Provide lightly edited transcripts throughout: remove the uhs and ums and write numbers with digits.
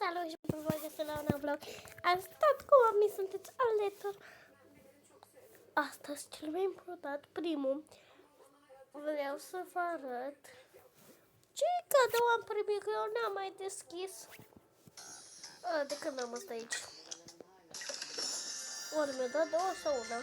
Salut și vă găsesc la un vlog. Am stat cu oamenii, sunteți alături. Astăzi, cel mai important, primul, vreau să vă arăt ce cadou am primit, că eu n-am mai deschis de când am stat aici. Ori mi-a dat două sau una.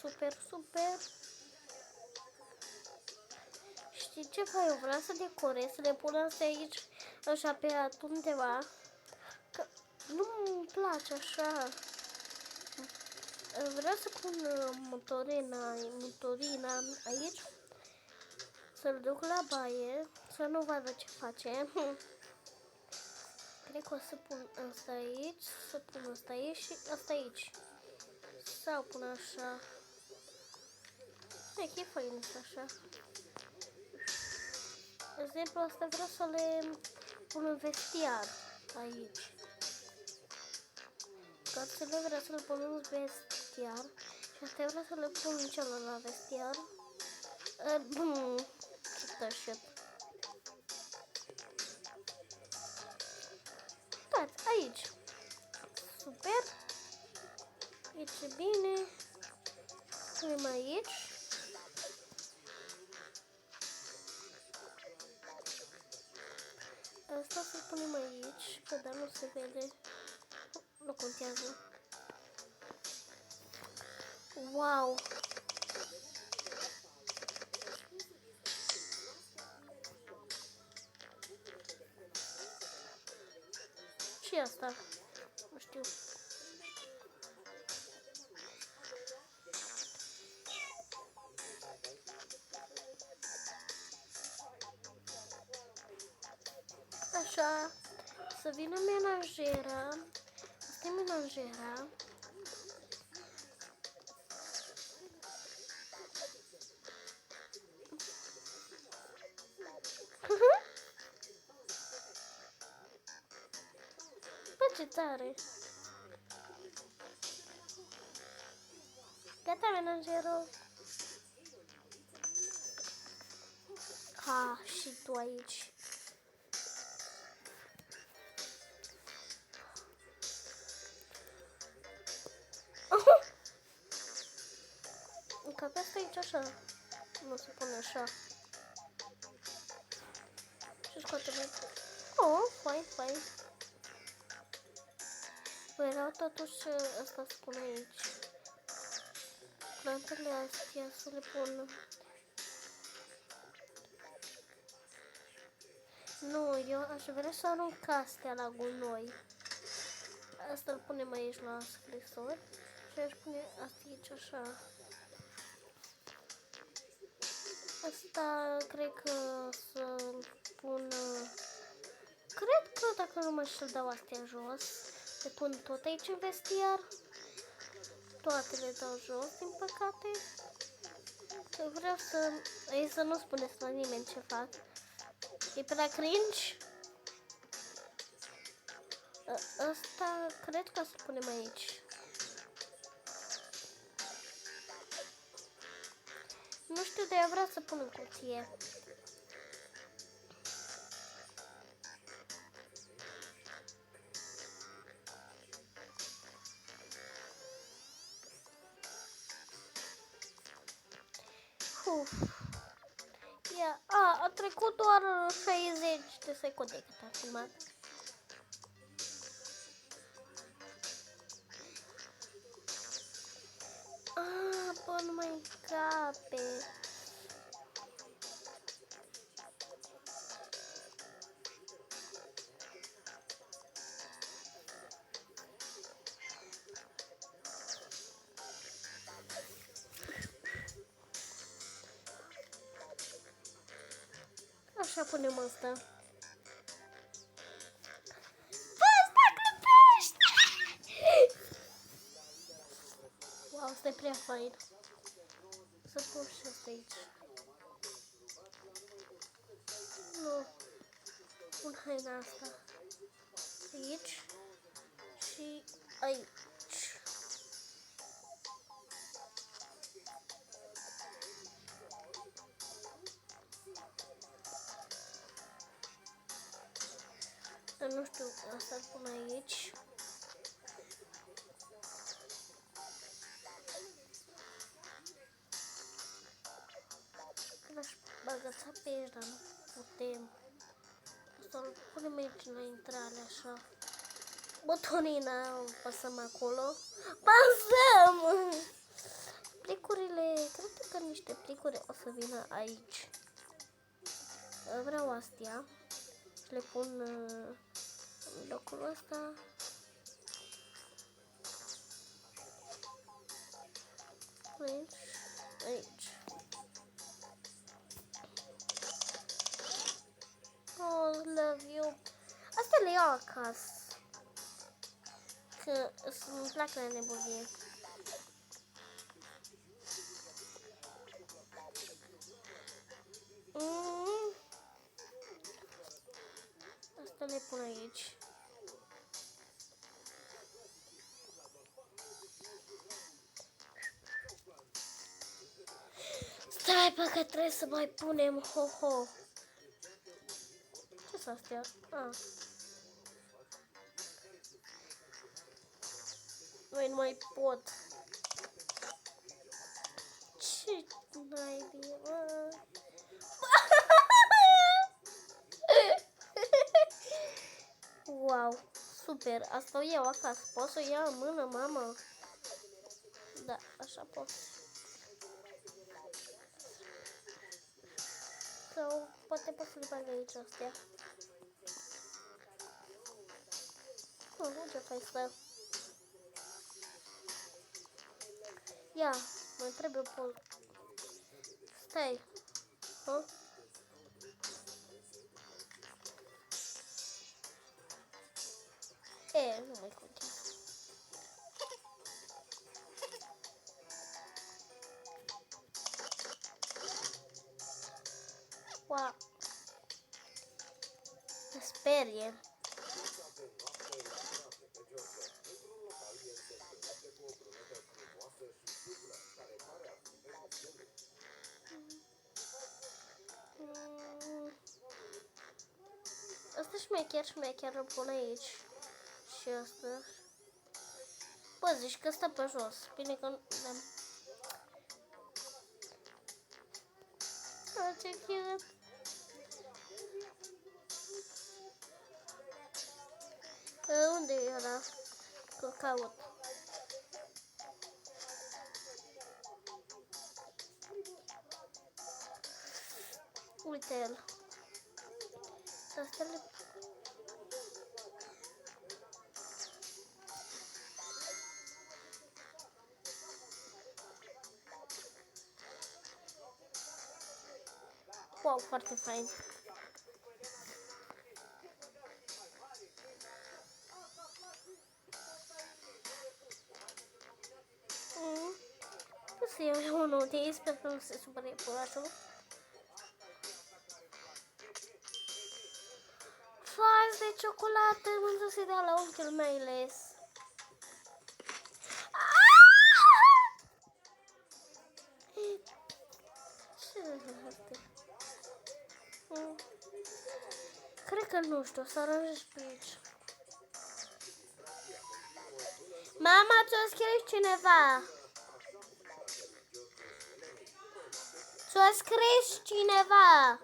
Super, super. Știi ce că eu vreau să decorez, să le pun asta aici, așa pe undeva, că nu-mi place așa. Vreau să pun motorina aici, să-l duc la baie, să nu vadă ce face. Cred că o să pun asta aici, să pun asta aici și asta aici. Sau pun așa. E că fain așa. De exemplu, asta vreau să le pun în vestiar aici. Cărțile vreau să le pun în vestiar și astea vreau să le pun în celălalt vestiar. Shit. Uitați, aici. Super. Aici e bine. Punem aici. Asta să punem aici, că dar nu se vede. Nu contează. Wow! Și asta? Nu știu. Așa, să vină menajera. Asta e menajera. Bă, ce tare! Gata, menajerul. Ha, și tu aici. Încăpea asta aici așa. Nu se pune așa. Și scoate-mi. Oh, fain, fain. Vreau totuși asta să pun aici. Plantele astea să le pun. Nu, eu aș vrea să arunc astea la gunoi. Asta îl punem aici la scrisori. Și aș pune asta aici așa. Asta cred că să pun. Cred că dacă nu mă știu dau astea jos. Le pun tot aici în vestiar. Toate le dau jos, din păcate. Că vreau să nu spuneți la nimeni ce fac. E prea cringe. Asta cred că o să punem aici. Nu știu, de-aia vreau să pun în cutie. Ia, a trecut doar 60 de secunde cât a filmat. Bă, nu mai încape. Așa punem asta. Bă, asta clipește! Wow, asta e prea fain. Să pun și asta aici. Nu. Pun haina asta aici și aici. Nu știu, asta îl pun aici. Când aș băgăța pe aici, dar nu putem. Să-l punem aici la intrare, așa. Butonina, pasăm acolo. Pasăm! Plicurile, cred că niște plicuri o să vină aici. Vreau astea. Le pun în locul ăsta. Aici. Aici. Oh, love you. Astea le iau acasă. Că îmi plac la nebunie. Asta le pun aici. Stai, bă, că trebuie să mai punem ho-ho. Ce sunt astea? Ah. Nu mai pot. Ce naibii, mă? Wow, super. Asta o iau acasă. Pot să o iau în mână, mamă? Da, așa pot. Sau poate pot să le bag aici astea. Ce faci, stai? Ia, mai trebuie pol. Stai. Hă? Nu mai contează. Wow. Mă sperie. Asta șmecher îl pun aici. Și asta. Bă, zici că stă pe jos. Bine că nu... Ce cute. Unde era? Că caut. Uite-l. Asta le... Wow, foarte fain. Să iau unul de ei, sper că nu se supără purașul. Faz de ciocolată, mă să-i dea la unchiul mai ales. Cred că nu știu, o să aranjez pe aici. Mama, ți-o scris cineva. Ți-o scris cineva.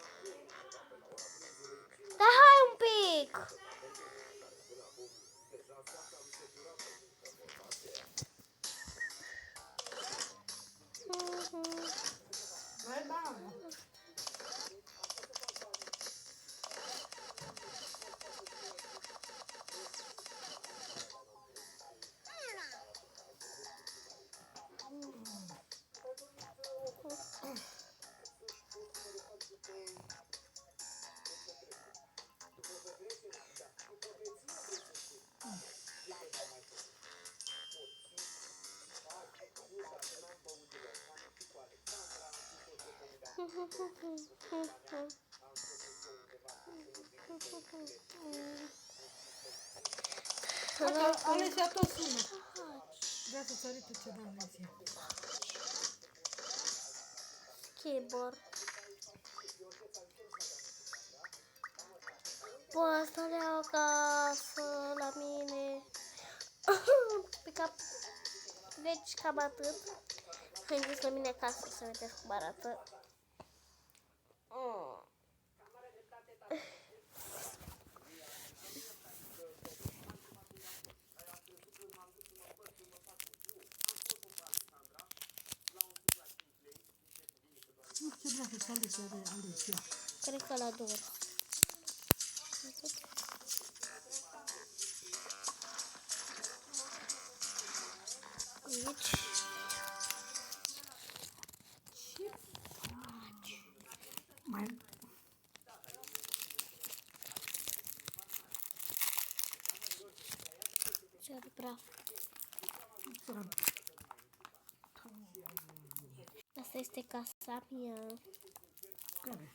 Da, hai un pic. Hai, mamă. Alesia tot sună. Vrea să-ți arăt ceva, Alesia. Keyboard. Poți stărea acasă la mine. Pe cap. Deci cam atât. Haideți la mine acasă să vedeți cum arată. Nu știu ce vrea să ales ea. Cred că la două. Aici. Ce faci? Mai... Ce praf. Asta este casa mea. Care?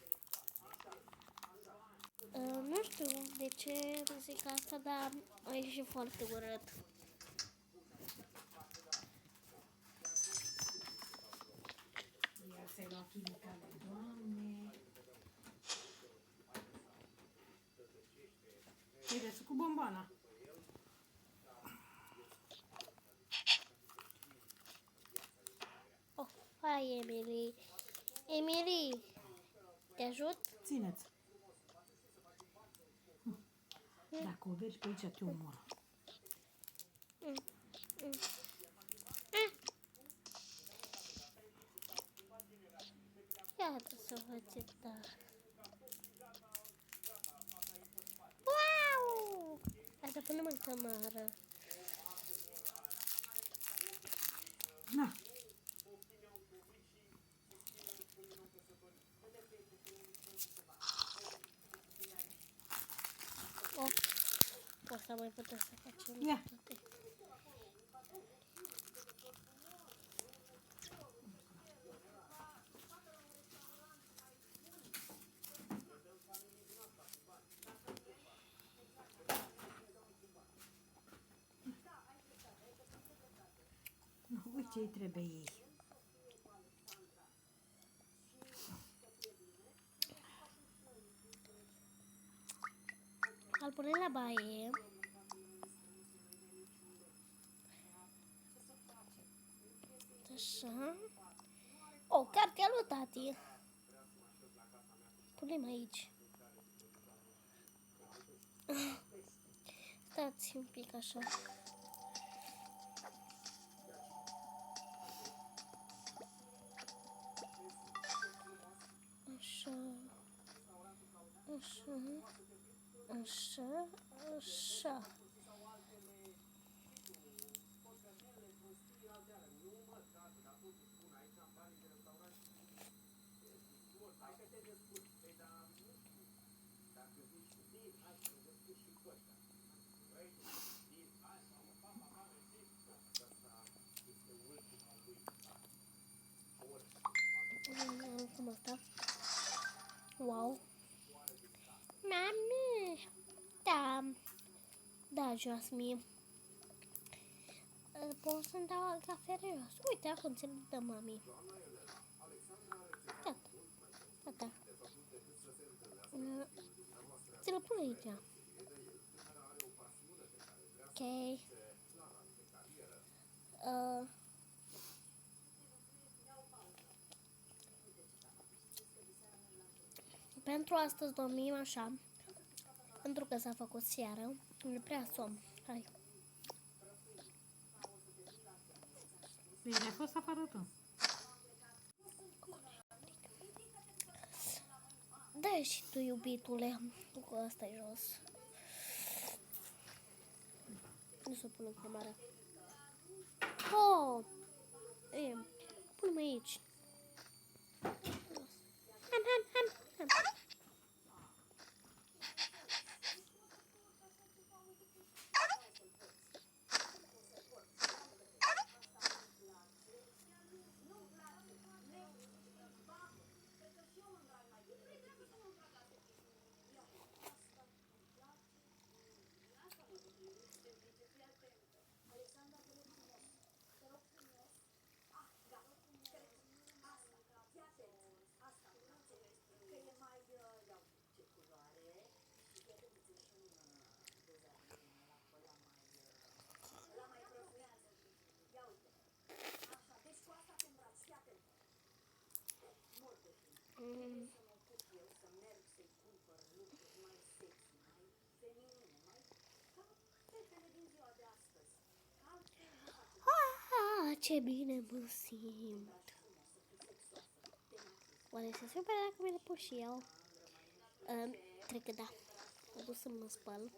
Nu știu de ce zic asta, dar a ieșit foarte urât. Ia să-i luat chimicale, Doamne. Uite, cu bomboana. Oh, hai Emily. Emily, te ajut? Țineți. Dacă o vezi pe aici, te omor. Iată să vă ce tare. Wow! Hai să punem în cameră. Na. Oh, o să mai putem să facem Ia. toate. Uite ce-i trebuie ei. Îl punem la baie. Așa. Oh, cartea lui tati. Punem aici. Stați un pic așa. Așa. Așa. Așa. Așa. Cum asta? Wow. Mami! Da. Da, Jasmine. Pot să-mi dau cafea jos. Uite, acum ți-l dă mami. Gata. Gata. Ți-l pun aici. Ok. Pentru astăzi dormim așa. Pentru că s-a făcut seară. Nu prea somn. Hai. Bine, ai fost afară tu. Da, și tu, iubitule, cu asta e jos. Nu se pune în cameră. Oh! Pune-mă aici. Ham. Mm. Ah, ce bine mă simt. Oare se supără dacă mi le pun și eu? Cred că da. Mă duc să mă spăl.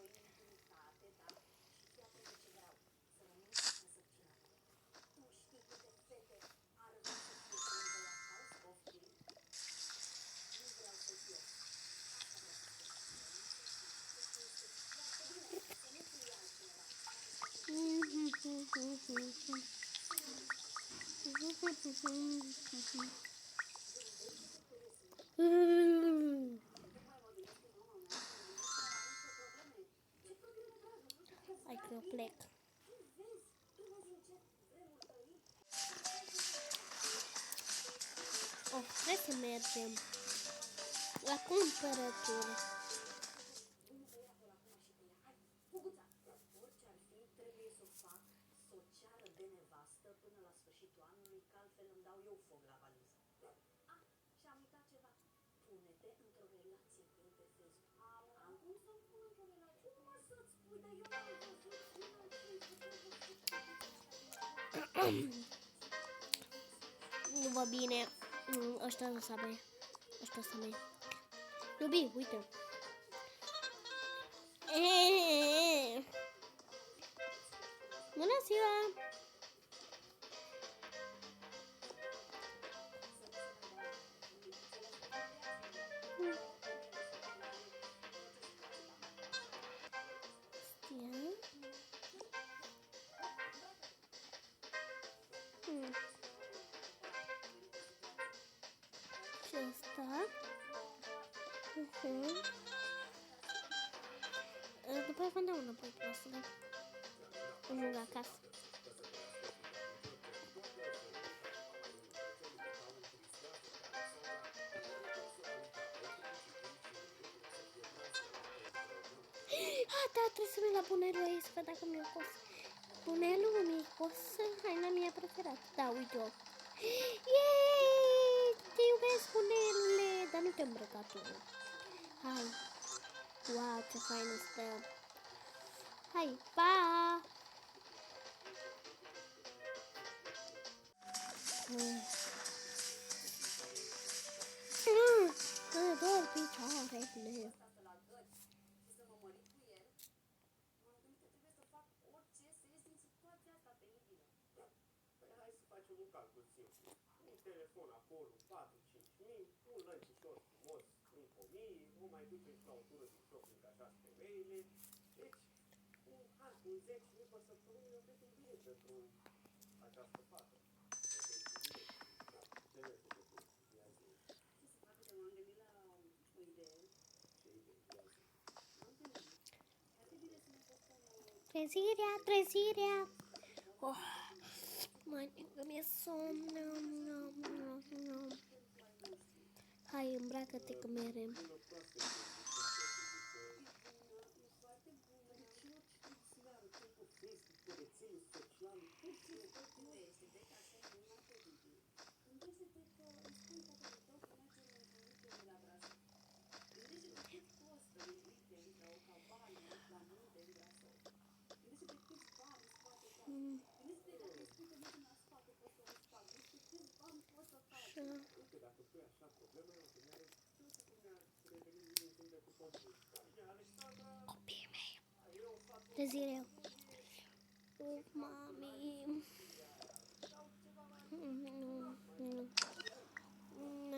Hai că eu plec. Trebuie să mergem la cumpărături. Nu va bine. Ăștia nu s-a mai. Ăștia s-a mai. Iubi, uite. Bună ziua! Și asta. După aia vă dau înapoi plasele. Ajung acasă. Da, trebuie să merg la bunelul ăia să văd dacă mi-a cos. Bunelul mi-a cos haina mea preferată. Da, uite-o. Yeee! Te iubesc, bunelule! Dar nu te îmbrăca tu. Hai. Wow, ce fain stă. Hai, pa! Doar picioarele. Un telefon acolo, 4-5 mii, un lănțișor frumos, încă 1000, o mai duceți la o tură din shopping așa femeile. Deci, un an, un 10.000 pe săptămână, cred că e bine pentru această fată. Ce vrei să facă? Ia zi. Ce să facă? Că m-am gândit la o idee. Ce idee? Ia zi. M-am gândit. Ar fi bine să ne postăm Trezirea, trezirea. Oh, mănâncă, mi-e somn. Hai, îmbracă-te că merem. Copiii mei. Trezirea. Oh, mami.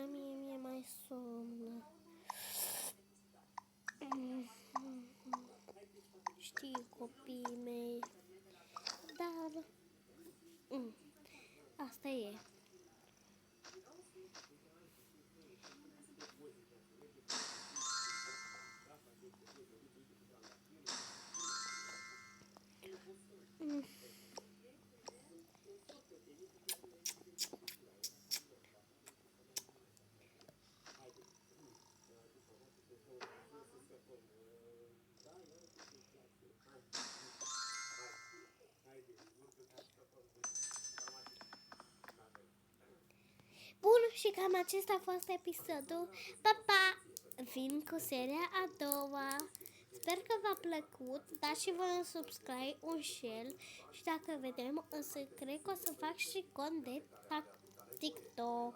Mie mai somn. Știi, copiii mei. Dar asta e. Bun, Și cam acesta a fost episodul. Pa, pa! Vin cu seria a doua. Sper că v-a plăcut. Dați și voi un subscribe, un share. Și dacă vedem, o să cred că o să fac și cont de TikTok.